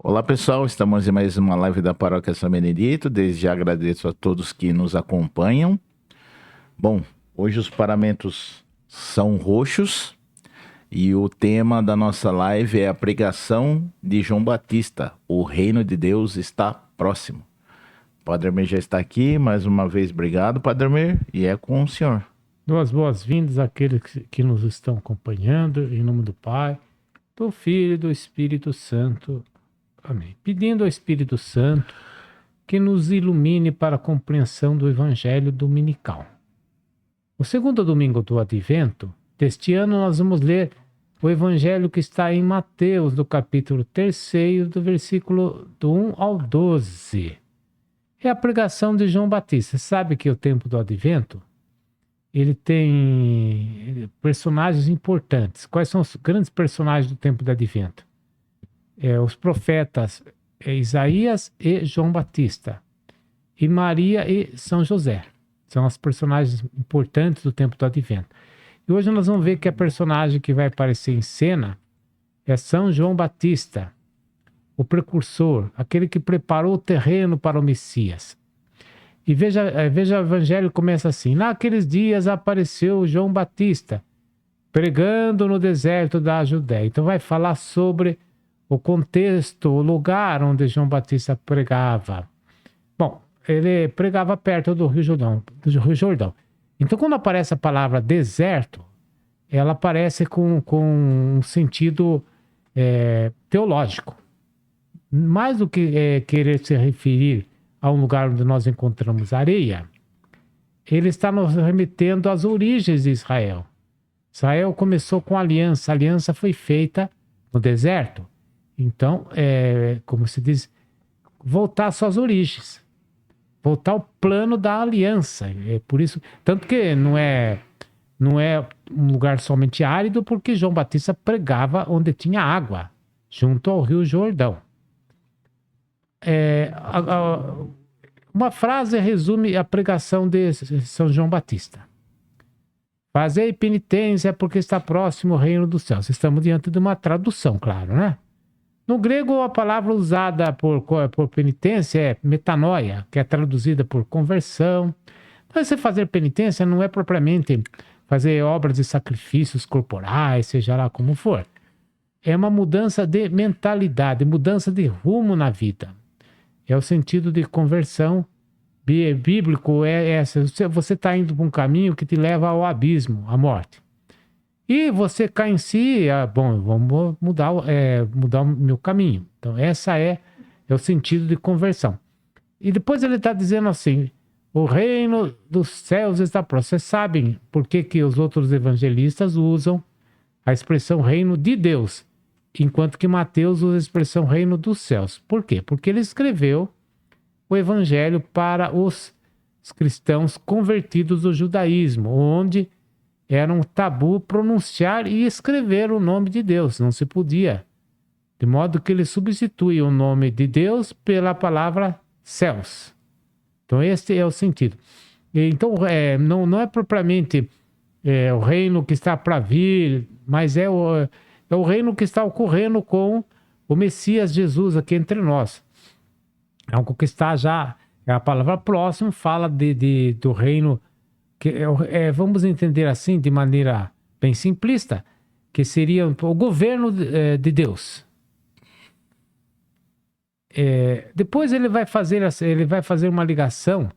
Olá pessoal, estamos em mais uma live da Paróquia São Benedito. Desde já agradeço a todos que nos acompanham. Bom, hoje os paramentos são roxos e o tema da nossa live é a pregação de João Batista. O reino de Deus está próximo. Padre Amir já está aqui, mais uma vez obrigado, Padre Amir, e é com o senhor. Duas boas-vindas àqueles que nos estão acompanhando, em nome do Pai, do Filho e do Espírito Santo. Amém. Pedindo ao Espírito Santo que nos ilumine para a compreensão do Evangelho dominical. No segundo domingo do Advento deste ano, nós vamos ler o Evangelho que está em Mateus, do capítulo 3, do versículo do 1 ao 12. É a pregação de João Batista. Você sabe que o tempo do Advento ele tem personagens importantes. Quais são os grandes personagens do tempo do Advento? Os profetas Isaías e João Batista, e Maria e São José. São os personagens importantes do tempo do Advento. E hoje nós vamos ver que a personagem que vai aparecer em cena é São João Batista, o precursor, aquele que preparou o terreno para o Messias. E veja, o Evangelho começa assim: naqueles dias apareceu João Batista, pregando no deserto da Judéia. Então vai falar sobre o contexto, o lugar onde João Batista pregava. Bom, ele pregava perto do Rio Jordão. Então quando aparece a palavra deserto, ela aparece com um sentido teológico. Mais do que querer se referir a um lugar onde nós encontramos areia, ele está nos remetendo às origens de Israel. Israel começou com aliança. A aliança foi feita no deserto. Então, como se diz, voltar às suas origens. Voltar ao plano da aliança. É por isso, tanto que não é um lugar somente árido, porque João Batista pregava onde tinha água, junto ao Rio Jordão. Uma frase resume a pregação de São João Batista: fazei penitência porque está próximo o reino dos céus. Estamos diante de uma tradução, claro, né? No grego, a palavra usada por penitência é metanoia, que é traduzida por conversão. Então, você fazer penitência não é propriamente fazer obras de sacrifícios corporais, seja lá como for. É uma mudança de mentalidade, mudança de rumo na vida. É o sentido de conversão bíblico. Você está indo para um caminho que te leva ao abismo, à morte. E você cai em si, vamos mudar o meu caminho. Então, essa é o sentido de conversão. E depois ele está dizendo assim: o reino dos céus está próximo. Vocês sabem por que os outros evangelistas usam a expressão reino de Deus, enquanto que Mateus usa a expressão reino dos céus. Por quê? Porque ele escreveu o evangelho para os cristãos convertidos do judaísmo, onde era um tabu pronunciar e escrever o nome de Deus. Não se podia. De modo que ele substitui o nome de Deus pela palavra céus. Então este é o sentido. Então não é propriamente o reino que está para vir, mas é o reino que está ocorrendo com o Messias Jesus aqui entre nós. É algo que está já... A palavra próximo fala do reino... que vamos entender assim, de maneira bem simplista, que seria o governo de Deus. Depois ele vai fazer uma ligação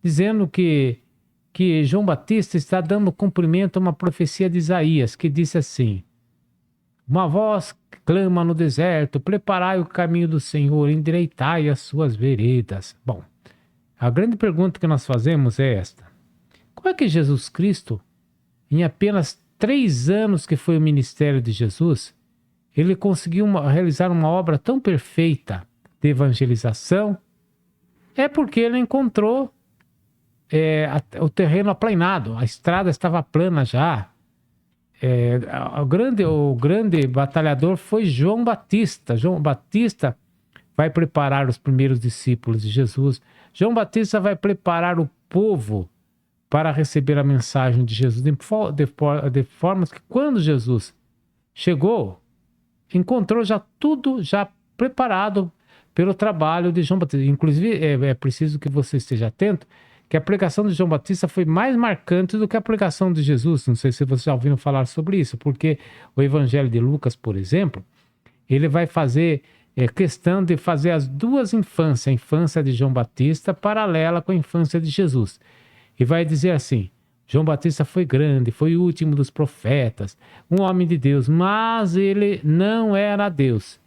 dizendo que João Batista está dando cumprimento a uma profecia de Isaías, que disse assim: uma voz clama no deserto, preparai o caminho do Senhor, endireitai as suas veredas. Bom, a grande pergunta que nós fazemos é esta: como é que Jesus Cristo, em apenas 3 anos que foi o ministério de Jesus, ele conseguiu realizar uma obra tão perfeita de evangelização? É porque ele encontrou o terreno aplainado, a estrada estava plana já. O grande batalhador foi João Batista. João Batista vai preparar os primeiros discípulos de Jesus. João Batista vai preparar o povo para receber a mensagem de Jesus, de formas que quando Jesus chegou, encontrou já tudo já preparado pelo trabalho de João Batista. Inclusive, é preciso que você esteja atento que a pregação de João Batista foi mais marcante do que a pregação de Jesus. Não sei se vocês já ouviram falar sobre isso, porque o Evangelho de Lucas, por exemplo, ele vai fazer questão de fazer as duas infâncias, a infância de João Batista paralela com a infância de Jesus. E vai dizer assim: João Batista foi grande, foi o último dos profetas, um homem de Deus, mas ele não era Deus,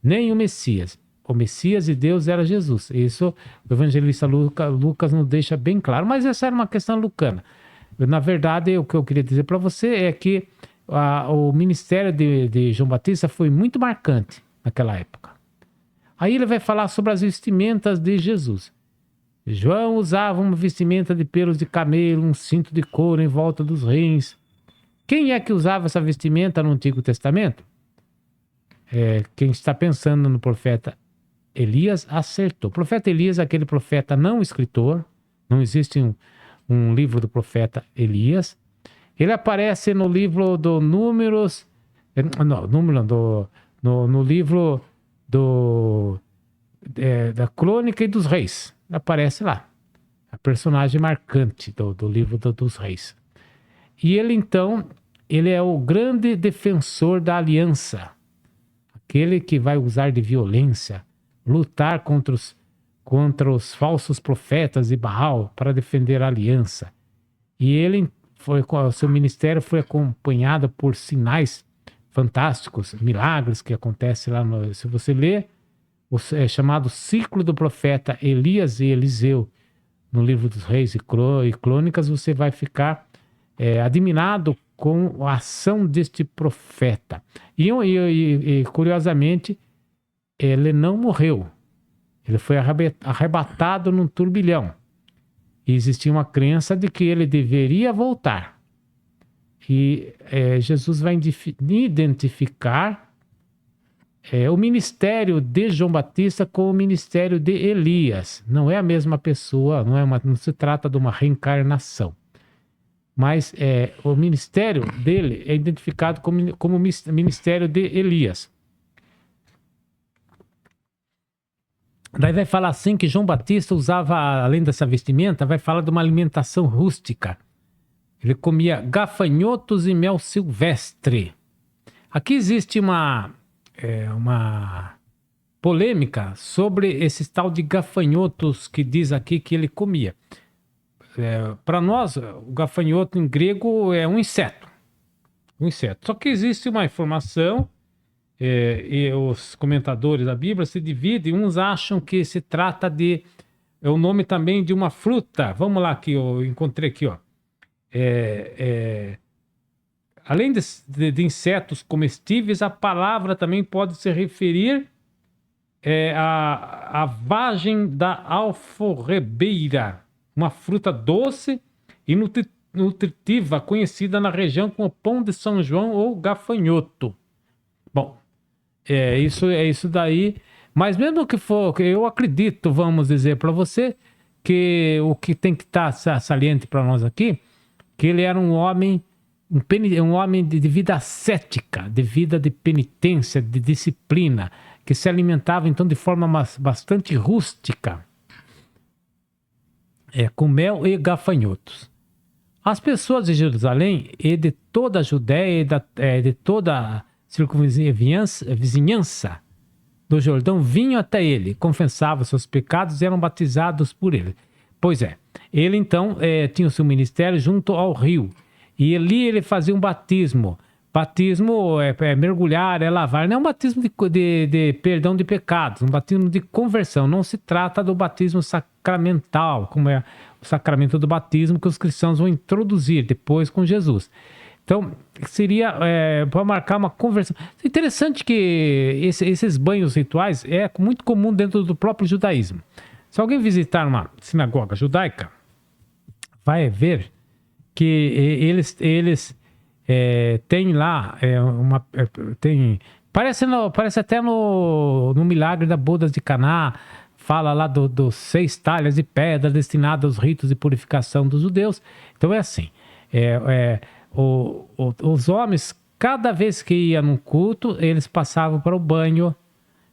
nem o Messias. O Messias de Deus era Jesus. Isso o evangelista Lucas nos deixa bem claro, mas essa era uma questão lucana. Na verdade, o que eu queria dizer para você é que o ministério de João Batista foi muito marcante naquela época. Aí ele vai falar sobre as vestimentas de Jesus. João usava uma vestimenta de pelos de camelo, um cinto de couro em volta dos rins. Quem é que usava essa vestimenta no Antigo Testamento? Quem está pensando no profeta Elias acertou. O profeta Elias é aquele profeta não escritor. Não existe um livro do profeta Elias. Ele aparece no livro do Números. No livro da Crônica e dos Reis. Ele aparece lá. A personagem marcante do livro dos Reis. E ele, então, ele é o grande defensor da aliança. Aquele que vai usar de violência, lutar contra os falsos profetas de Baal para defender a aliança. E ele seu ministério foi acompanhado por sinais fantásticos, milagres que acontecem lá. Se você ler é chamado ciclo do profeta Elias e Eliseu no livro dos Reis e Crônicas, você vai ficar admirado com a ação deste profeta. E curiosamente, ele não morreu. Ele foi arrebatado num turbilhão. E existia uma crença de que ele deveria voltar. E Jesus vai identificar o ministério de João Batista com o ministério de Elias. Não é a mesma pessoa, não se trata de uma reencarnação. Mas o ministério dele é identificado como ministério de Elias. Daí vai falar assim que João Batista usava, além dessa vestimenta, vai falar de uma alimentação rústica. Ele comia gafanhotos e mel silvestre. Aqui existe uma polêmica sobre esse tal de gafanhotos que diz aqui que ele comia. Para nós, o gafanhoto em grego é um inseto. Só que existe uma informação, e os comentadores da Bíblia se dividem. Uns acham que se trata de... É o nome também de uma fruta. Vamos lá, que eu encontrei aqui, ó. Além de insetos comestíveis, a palavra também pode se referir à vagem da alforrebeira, uma fruta doce e nutritiva, conhecida na região como pão de São João ou gafanhoto. Bom, é isso daí. Mas mesmo que for, eu acredito, vamos dizer para você, que o que tem que estar saliente para nós aqui, que ele era um homem de vida ascética, de vida de penitência, de disciplina, que se alimentava então de forma bastante rústica, com mel e gafanhotos. As pessoas de Jerusalém e de toda a Judéia e de toda a vizinhança do Jordão vinham até ele, confessavam seus pecados e eram batizados por ele. Pois ele então tinha o seu ministério junto ao rio. E ali ele fazia um batismo. Batismo é mergulhar, é lavar. Não é um batismo de perdão de pecados, um batismo de conversão. Não se trata do batismo sacramental, como é o sacramento do batismo que os cristãos vão introduzir depois com Jesus. Então, seria para marcar uma conversão. É interessante que esses banhos rituais é muito comum dentro do próprio judaísmo. Se alguém visitar uma sinagoga judaica, vai ver que eles têm lá parece até no milagre da bodas de Caná, fala lá dos 6 talhas de pedra destinadas aos ritos de purificação dos judeus. Então é assim, os homens, cada vez que iam num culto, eles passavam para o banho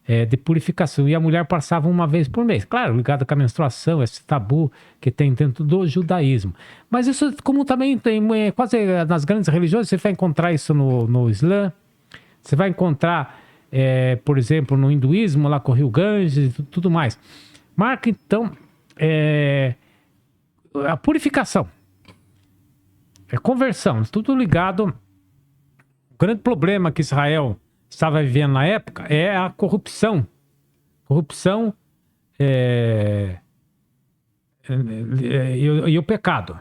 de purificação. E a mulher passava uma vez por mês. Claro, ligado com a menstruação, esse tabu que tem dentro do judaísmo. Mas isso, como também tem quase nas grandes religiões, você vai encontrar isso no Islã, você vai encontrar, por exemplo, no hinduísmo, lá com o Rio Ganges e tudo mais. Marca, então, a purificação, conversão, tudo ligado. O grande problema que Israel estava vivendo na época é a corrupção. Corrupção e o pecado.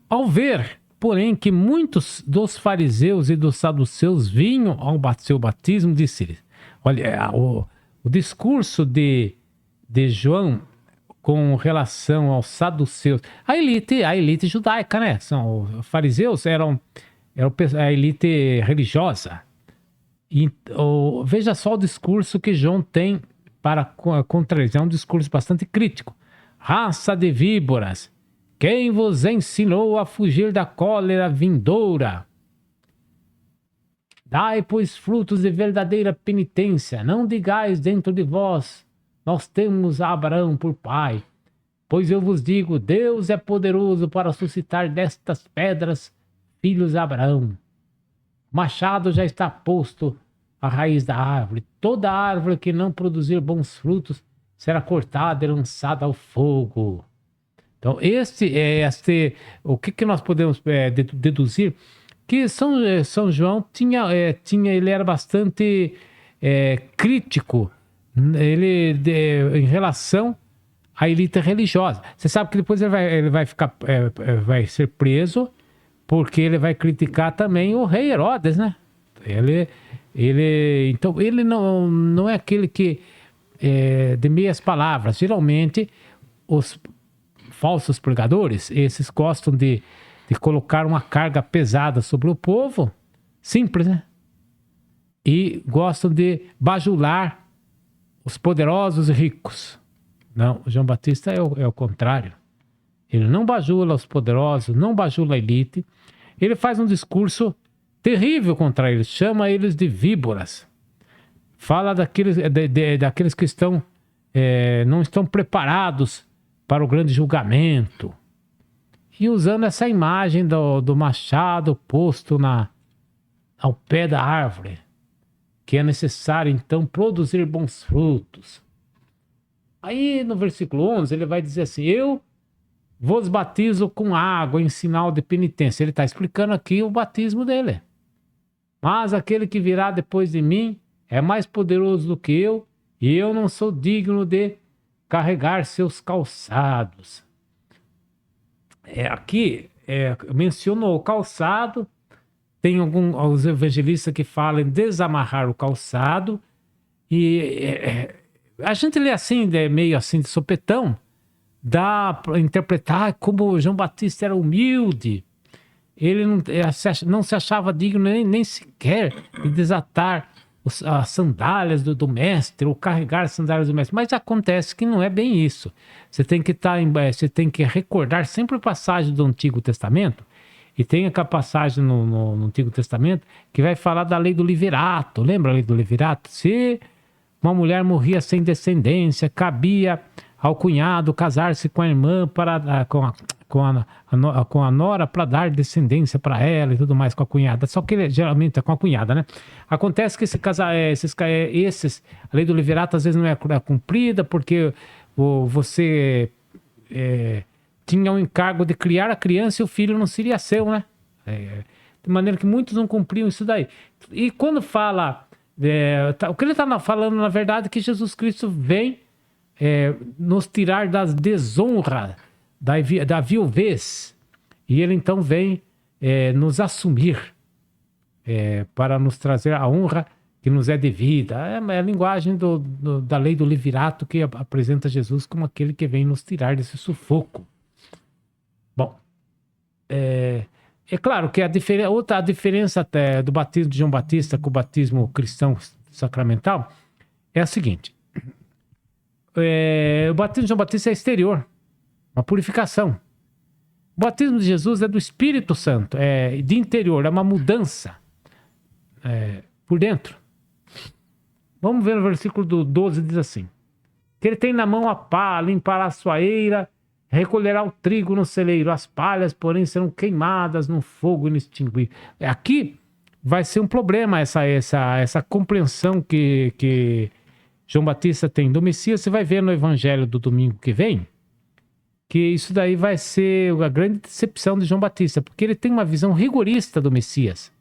Ao ver, porém, que muitos dos fariseus e dos saduceus vinham ao seu batismo, disse-lhes: olha, o discurso de João com relação aos saduceus, a elite judaica, né? Os fariseus eram a elite religiosa. E, veja só o discurso que João tem para contra eles. É um discurso bastante crítico. Raça de víboras, quem vos ensinou a fugir da cólera vindoura? Dai, pois, frutos de verdadeira penitência. Não digais dentro de vós: nós temos a Abraão por pai. Pois eu vos digo, Deus é poderoso para suscitar destas pedras filhos de Abraão. O machado já está posto à raiz da árvore. Toda árvore que não produzir bons frutos será cortada e lançada ao fogo. Então, o que nós podemos deduzir? Que São João ele era bastante crítico em relação à elite religiosa. Você sabe que depois ele vai ser preso, porque ele vai criticar também o rei Herodes, né? Então, ele não é aquele que de meias palavras. Geralmente, os falsos pregadores, esses gostam de colocar uma carga pesada sobre o povo, simples, né? E gostam de bajular os poderosos e ricos. Não, João Batista é o contrário. Ele não bajula os poderosos, não bajula a elite. Ele faz um discurso terrível contra eles, chama eles de víboras. Fala daqueles que não estão preparados para o grande julgamento. E usando essa imagem do machado posto ao pé da árvore, que é necessário então produzir bons frutos. Aí no versículo 11 ele vai dizer assim: eu vos batizo com água em sinal de penitência. Ele está explicando aqui o batismo dele. Mas aquele que virá depois de mim é mais poderoso do que eu, e eu não sou digno de carregar seus calçados. Aqui mencionou o calçado. Tem alguns evangelistas que falam em desamarrar o calçado. E a gente lê assim, meio assim de sopetão. Dá para interpretar como João Batista era humilde. Ele não se achava digno nem sequer de desatar as sandálias do mestre, ou carregar as sandálias do mestre. Mas acontece que não é bem isso. Você tem que recordar sempre a passagem do Antigo Testamento. E tem aquela passagem no Antigo Testamento que vai falar da lei do levirato. Lembra a lei do levirato? Se uma mulher morria sem descendência, cabia ao cunhado casar-se com a irmã com a nora para dar descendência para ela e tudo mais, com a cunhada. Só que geralmente é com a cunhada, né? Acontece que a lei do levirato às vezes não é cumprida porque você tinha o encargo de criar a criança e o filho não seria seu, né? De maneira que muitos não cumpriam isso daí. E quando fala... o que ele está falando, na verdade, é que Jesus Cristo vem nos tirar das desonras, da viuvez. E ele então vem nos assumir para nos trazer a honra que nos é devida. É a linguagem da lei do levirato que apresenta Jesus como aquele que vem nos tirar desse sufoco. Bom, é claro que a diferença até do batismo de João Batista com o batismo cristão sacramental é a seguinte. O batismo de João Batista é exterior, uma purificação. O batismo de Jesus é do Espírito Santo, de interior, é uma mudança. por dentro. Vamos ver no versículo do 12, diz assim: que ele tem na mão a pá, limpará a sua eira, recolherá o trigo no celeiro, as palhas, porém, serão queimadas no fogo inextinguível. Aqui vai ser um problema essa compreensão que João Batista tem do Messias. Você vai ver no evangelho do domingo que vem que isso daí vai ser a grande decepção de João Batista, porque ele tem uma visão rigorista do Messias.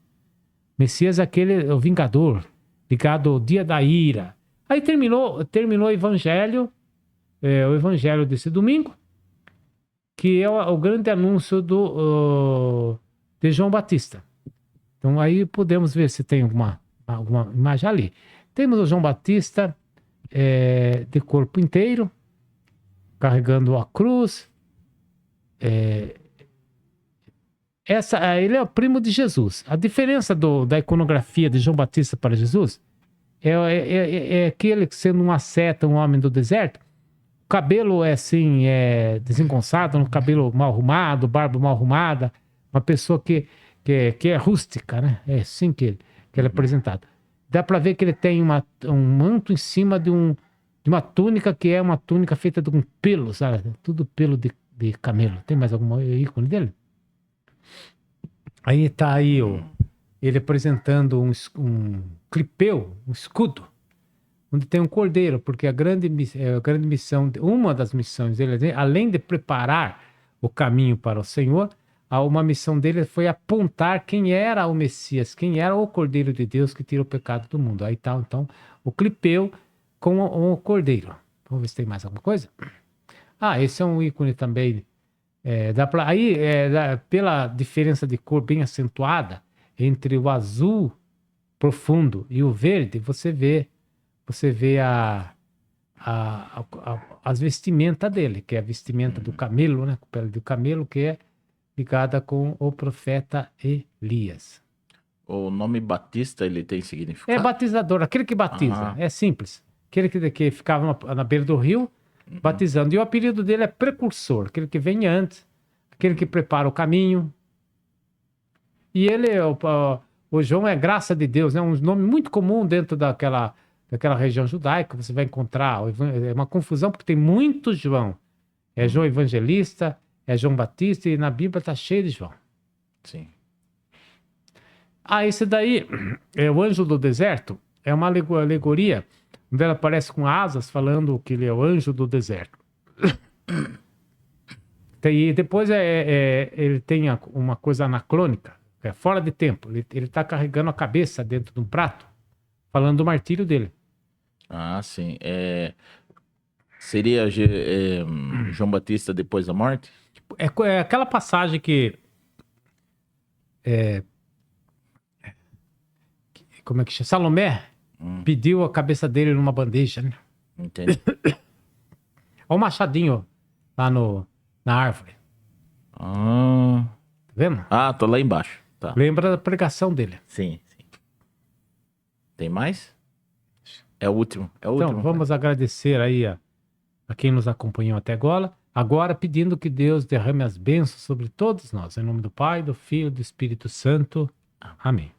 Messias é o vingador, ligado ao dia da ira. Aí terminou o evangelho desse domingo, que é o grande anúncio de João Batista. Então aí podemos ver se tem alguma imagem ali. Temos o João Batista de corpo inteiro, carregando a cruz. Ele é o primo de Jesus. A diferença da iconografia de João Batista para Jesus é aquele que, sendo uma seta, um homem do deserto, o cabelo é assim, desengonçado, um cabelo mal arrumado, barba mal arrumada, uma pessoa que é rústica, né? É assim que ele é apresentado. Dá para ver que ele tem um manto em cima de uma túnica que é uma túnica feita de um pelo, sabe? Tudo pelo de camelo. Tem mais algum ícone dele? Aí tá aí ele apresentando um clipeu, um escudo, onde tem um cordeiro, porque a grande missão, uma das missões dele, além de preparar o caminho para o Senhor, uma missão dele foi apontar quem era o Messias, quem era o Cordeiro de Deus que tira o pecado do mundo. Aí tá, então, o clipeu com o cordeiro. Vamos ver se tem mais alguma coisa. Esse é um ícone também. Pela diferença de cor bem acentuada entre o azul profundo e o verde, você vê as vestimentas dele, que é a vestimenta do camelo, né? Com pele do camelo, que é ligada com o profeta Elias. O nome Batista, ele tem significado? É batizador, aquele que batiza. É simples. Aquele que ficava na beira do rio, batizando. E o apelido dele é precursor, aquele que vem antes, aquele que prepara o caminho. E ele, o João, é graça de Deus, né? Um nome muito comum dentro daquela região judaica. Você vai encontrar, é uma confusão, porque tem muito João. É João Evangelista, é João Batista, e na Bíblia está cheio de João. Sim. Esse daí é o anjo do deserto, é uma alegoria, onde ela aparece com asas, falando que ele é o anjo do deserto. E depois ele tem uma coisa anacrônica, fora de tempo. Ele está carregando a cabeça dentro de um prato, falando do martírio dele. Sim. Seria João Batista depois da morte? É aquela passagem que como é que chama? Salomé pediu a cabeça dele numa bandeja, né? Entendi. Olha o machadinho lá na árvore. Tá vendo? Tô lá embaixo. Tá. Lembra da pregação dele. Sim. Tem mais? É o último. Então, vamos agradecer aí a quem nos acompanhou até agora, pedindo que Deus derrame as bênçãos sobre todos nós. Em nome do Pai, do Filho e do Espírito Santo. Amém.